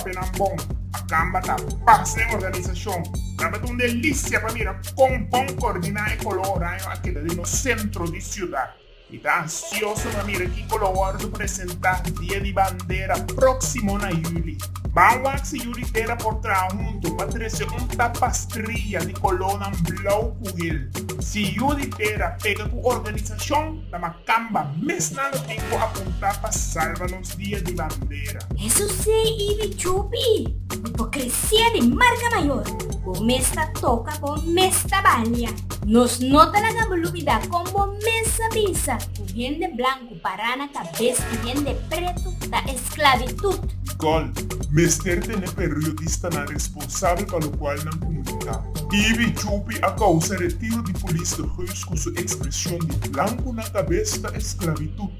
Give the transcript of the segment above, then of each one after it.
Benambong. Acamba da paz em organização. Tava uma delícia para mim, com bom coordenar e colorar aqui no centro da cidade. E tá ansioso para mim que color do apresentar Dia de Bandeira próximo na Yuli. Vamos se Yuli terá por trás junto para trazer tapastria de colona blau Hill. Se Yuli terá pega com organização, da macamba mesmo no tempo apontar para salvar nos Dia de Bandeira. Eso sei, Ibi Chupi. Hipocrisia de marca maior. Com esta toca, com esta balha. Nos nota la gabulubida como mesa visa. Com gente branco para na cabeça e gente preto da esclavitud. Gol, Mester tem periodista na responsável pelo qual não comunica. Ibi Chupi a causa retiro de polícia de Reus com sua expressão de branco na cabeça da esclavitud.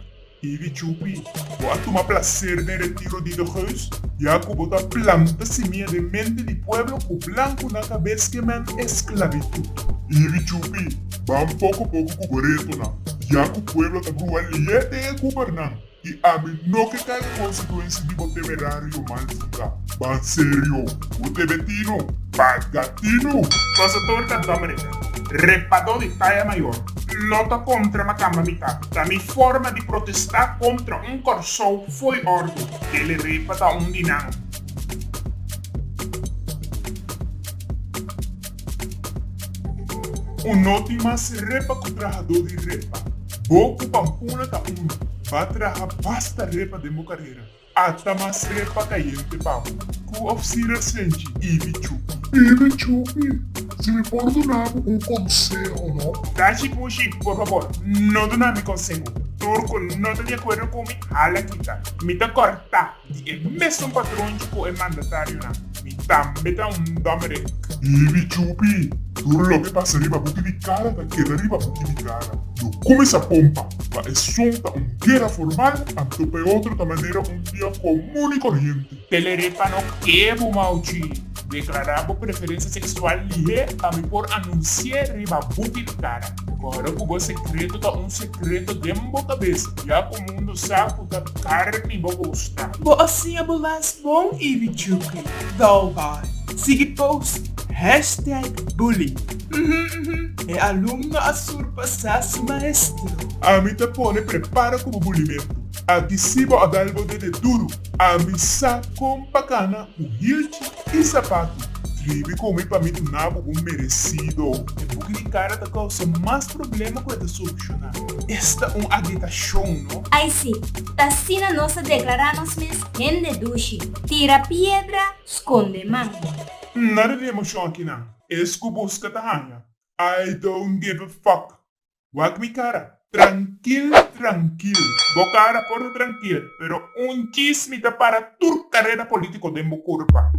Ibi Chupi, vou tomar prazer no retiro de Reus, já que bota planta semilla de mente de pueblo com branco na cabeça que man esclavitud. Ibi Chupi, vamos pouco a pouco cobrir na, já que o pueblo está brualiete e governando. E a mim não que cai consequência de você temerário mal ficar. Mas sério, o tebetino, pagatino. Nossa torta da América, repador de taia maior, nota contra uma cama mitad. Da minha forma de protestar contra corso foi ordem. Ele repada dinam. Note mais repa com trajador de repa. Boco pampuna ta Batra basta repa de carreira. Ata mais repa caiente pau. Com oficina sente Ibi Chupi. Ibi Chupi, se me perdonava conselho, não? Tachi Pushi, por favor, não dá me conselho. Turco não está de acordo com me hala kita. Me tá corta. E é mesmo patrão de co é mandatário na. Me também tá domere. Ibi Chupi, tudo lo que passa riba buki de cara, da queda riba buki de cara. Não começa a pompa. Para assunta guerra formal, anto pe outro da maneira dia comum e corrente. Telerepa no quebo mauchi. Declarava preferência sexual lié a me por anunciar riba buki de cara. Agora o secreto tá secreto dentro da cabeça. Já que o mundo sabe que a carne não gosta. Bo assim a bolas bom Ibi Chupi. Dalbai. Sige post. #bullying. É aluno a surpassar seu maestro. A mim te pone prepara como bulimento. Adicibo a galbo de duro. A missa com bacana, hilt e sapato. Tribe comer para mim do nabo merecido. É porque de cara da causa mais problema que é solucionar. Esta é uma agitação, não? Aí sim, tá assim na nossa declararmos mes gente duche. Tira piedra, esconde mango. Nada de emoção aqui não. Esco busca tahanha. I don't give a fuck. Wak mi cara. Tranquilo. Bo cara por tranquilo. Pero chisme para tu carreira política de curva.